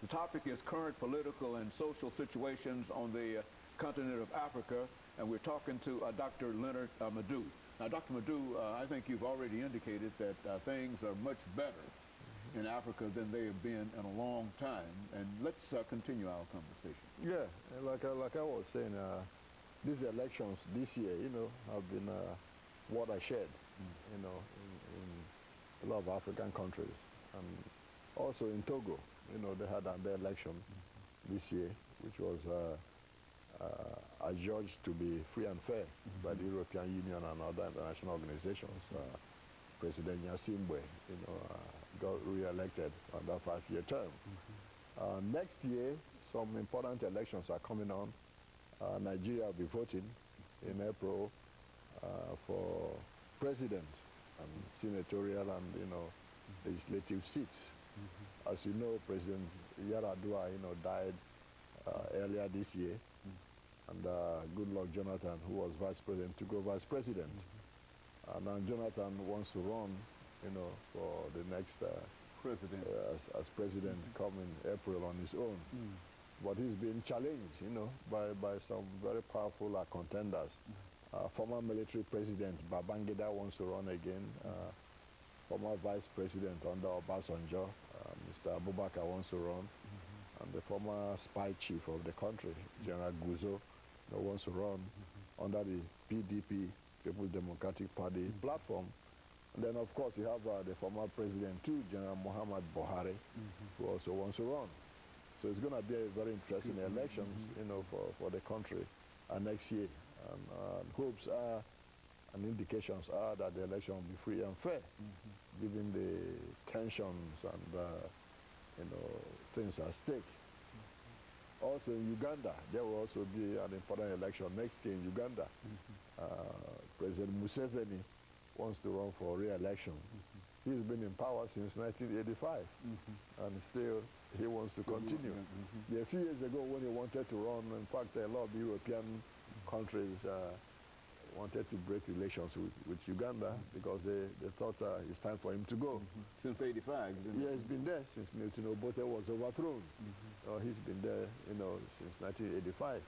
The topic is current political and social situations on the continent of Africa, and we're talking to Dr. Leonard Madu. Now, Dr. Madu, I think you've already indicated that things are much better in Africa than they have been in a long time, and let's continue our conversation. Yeah, like I was saying, these elections this year, have been watershed, in a lot of African countries, and also in Togo, they had their election this year, which was adjudged to be free and fair by the European Union and other international organizations. President Nyasimbe, got re-elected on that 5-year term. Next year, some important elections are coming on. Nigeria will be voting in April for president and senatorial and legislative seats. As you know, President Yaradua died earlier this year, and Goodluck Jonathan, who was vice president, took over as president. And now Jonathan wants to run, for the next president as president come in April on his own. But he's been challenged, by some very powerful contenders. Former military president Babangida wants to run again. Former vice president under Obasanjo, Mr. Abubakar, wants to run. And the former spy chief of the country, General Guzo, wants to run under the PDP, People's Democratic Party platform. And then, of course, you have the former president, too, General Muhammad Buhari, who also wants to run. So it's going to be a very interesting elections, for the country next year. And hopes are and indications are that the election will be free and fair, given the tensions and, things at stake. Also in Uganda, there will also be an important election next year in Uganda. President Museveni wants to run for re-election. He's been in power since 1985, and still he wants to continue. A few years ago when he wanted to run, in fact, a lot of European countries wanted to break relations with Uganda because they thought it's time for him to go. Since 85? Yeah, he's been there since Milton Obote was overthrown. He's been there, since 1985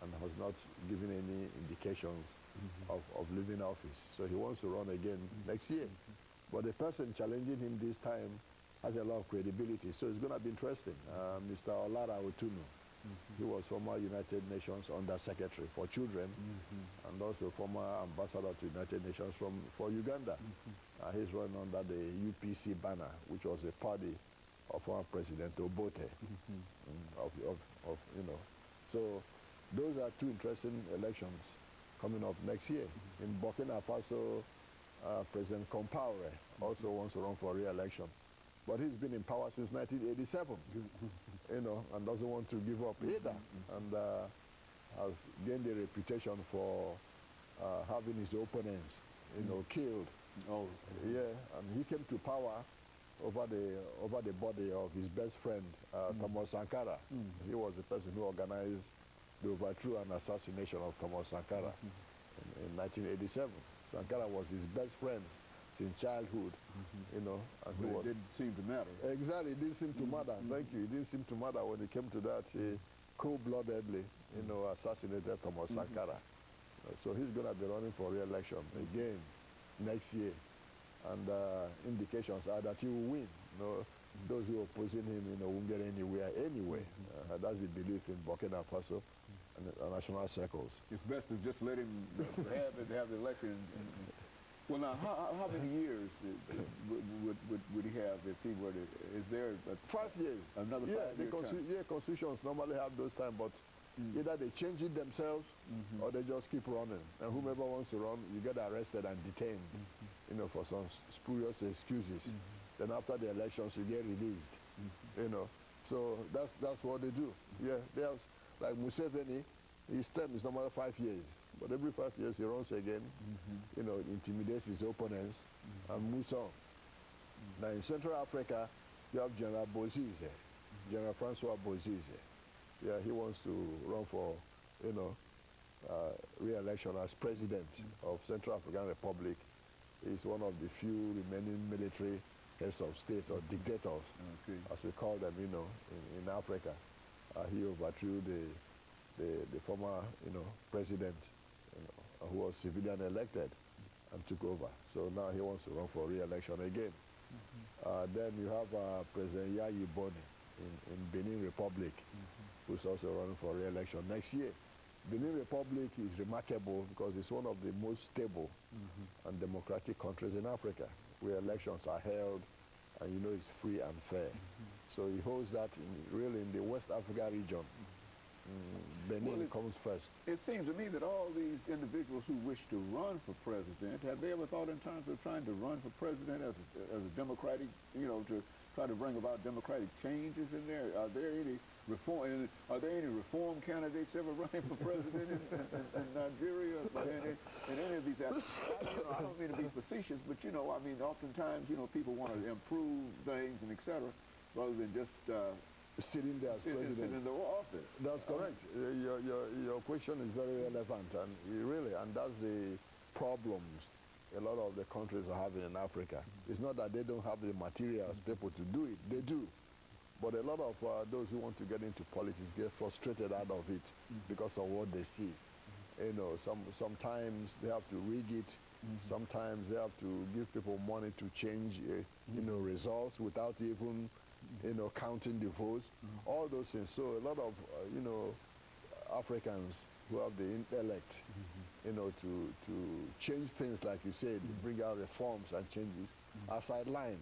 and has not given any indications of leaving office. So he wants to run again next year. But the person challenging him this time has a lot of credibility, so it's going to be interesting. Mr. Olara Otunu. He was former United Nations Under-Secretary for Children and also former ambassador to United Nations for Uganda. He's running under the UPC banner, which was a party of former President Obote. So those are two interesting elections coming up next year. In Burkina Faso, President Compaoré also wants to run for re-election. But he's been in power since 1987, and doesn't want to give up either, and has gained a reputation for having his opponents, killed. Oh, yeah, and he came to power over the body of his best friend, Thomas Sankara. He was the person who organized the overthrow and assassination of Thomas Sankara in 1987. Sankara was his best friend since childhood, and but it didn't seem to matter. Exactly, it didn't seem to matter. Thank you. It didn't seem to matter when it came to that. He cold-bloodedly, assassinated Thomas Sankara. So he's going to be running for re-election again next year, and indications are that he will win. Those who are opposing him, won't get anywhere anyway. That's the belief in Burkina Faso and the national circles. It's best to just let him have the election. Well, now, how many years would he have if he were to? Is there 5 years? Another 5 year term? Yeah, constitutions normally have those time, but either they change it themselves or they just keep running. And whomever wants to run, you get arrested and detained, for some spurious excuses. Then after the elections, you get released. So that's what they do. Yeah, they have, like Museveni, his term is normally 5 years. But every 5 years he runs again, intimidates his opponents and moves on. Now in Central Africa, you have General Bozize, General Francois Bozize. Yeah, he wants to run for, re-election as president of Central African Republic. He's one of the few remaining military heads of state or dictators, as we call them, you know, in Africa. He overthrew the former, you know, president, you know, who was civilian elected and took over. So now he wants to run for re-election again. Then you have President Yayi Boni in Benin Republic, who's also running for re-election next year. Benin Republic is remarkable because it's one of the most stable and democratic countries in Africa, where elections are held and you know it's free and fair. So he holds that really in the West Africa region. Benin comes first. It seems to me that all these individuals who wish to run for president, have they ever thought in terms of trying to run for president as a democratic, you know, to try to bring about democratic changes in there? Are there any reform candidates ever running for president in Nigeria or in any of these aspects? I don't mean to be facetious, but you know, I mean, oftentimes, you know, people want to improve things and etc. rather than just sitting there as president. Sitting in the office. That's correct. Your question is very relevant, and that's the problems a lot of the countries are having in Africa. It's not that they don't have the materials, people to do it. They do. But a lot of those who want to get into politics get frustrated out of it because of what they see. You know, sometimes they have to rig it. Sometimes they have to give people money to change, you know, results without even, you know, counting the votes. All those things. So a lot of, you know, Africans who have the intellect, you know, to change things, like you said, bring out reforms and changes, are sidelined,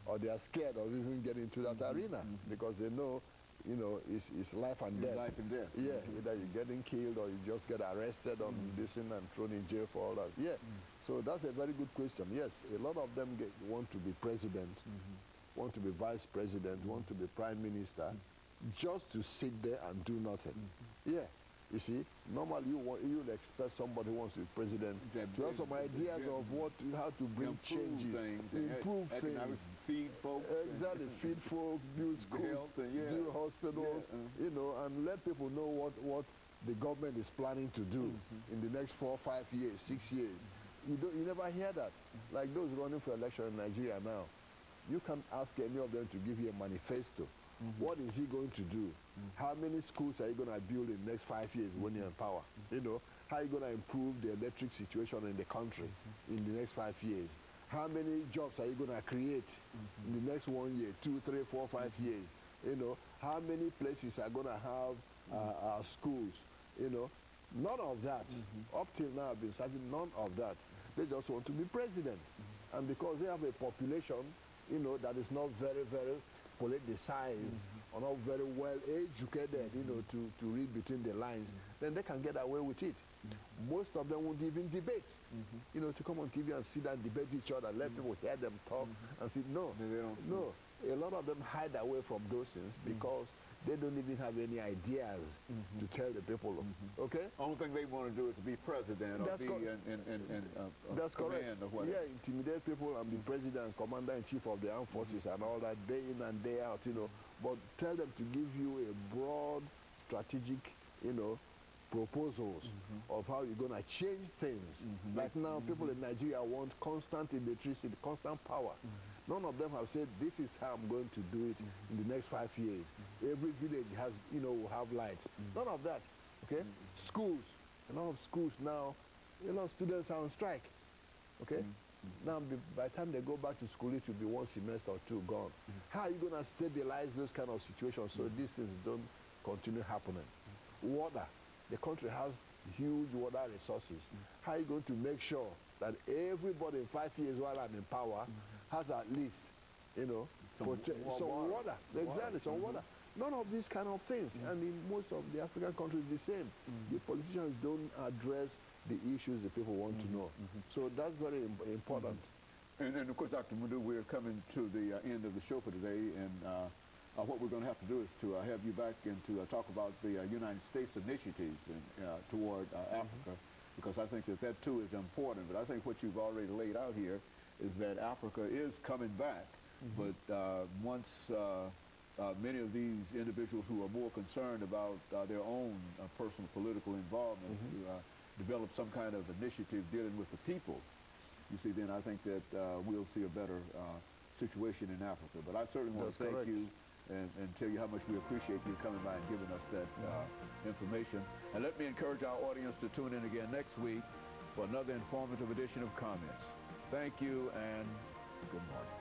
or they are scared of even getting into that arena because they know, you know, it's life and death. Life and death. Yeah, either you're getting killed or you just get arrested on this and thrown in jail for all that. Yeah, so that's a very good question. Yes, a lot of them want to be president, want to be vice president, want to be prime minister, just to sit there and do nothing. Yeah. You see, normally you'll expect somebody who wants to be president to have some ideas of how to bring changes, improve things, feed folks. Exactly, feed folks, build schools, build hospitals, you know, and let people know what the government is planning to do in the next 4, 5 years, 6 years. You never hear that. Like those running for election in Nigeria now, you can't ask any of them to give you a manifesto. What is he going to do? How many schools are you going to build in the next 5 years when you're in power? You know, how are you going to improve the electric situation in the country in the next 5 years? How many jobs are you going to create in the next 1 year, 2, 3, 4, 5 years? You know, how many places are going to have schools? You know, none of that. Up till now, I've been searching none of that. They just want to be president. And because they have a population, you know, that is not very, very politicized or not very well educated, you know, to read between the lines, then they can get away with it. Most of them won't even debate, you know, to come on TV and sit and debate each other, let people hear them talk and say, no, no. A lot of them hide away from those things because they don't even have any ideas to tell the people. Okay? Only thing they want to do is to be president or be that's correct. Or whatever. Yeah, intimidate people and be president, commander-in-chief of the armed forces and all that day in and day out, you know. But tell them to give you a broad, strategic, you know, proposals of how you're going to change things. Like now, people in Nigeria want constant electricity, constant power. None of them have said, this is how I'm going to do it in the next 5 years. Every village has, you know, will have lights. None of that, okay? Schools, a lot of schools now, a lot of students are on strike, okay? Now, by the time they go back to school, it will be 1 semester or 2 gone. How are you going to stabilize those kind of situations so these things don't continue happening? Water. The country has huge water resources. How are you going to make sure that everybody in 5 years while I'm in power has at least, you know, some water. Exactly, some water. None of these kind of things. And in most of the African countries, the same. The politicians don't address the issues the people want to know. So that's very important. And of course, Dr. Madu, we're coming to the end of the show for today. And what we're going to have to do is to have you back and to talk about the United States initiatives toward Africa, because I think that too is important. But I think what you've already laid out here is that Africa is coming back, but once many of these individuals who are more concerned about their own personal political involvement develop some kind of initiative dealing with the people, you see, then I think that we'll see a better situation in Africa. But I certainly want to thank you and tell you how much we appreciate you coming by and giving us that information. And let me encourage our audience to tune in again next week for another informative edition of Comments. Thank you and good morning.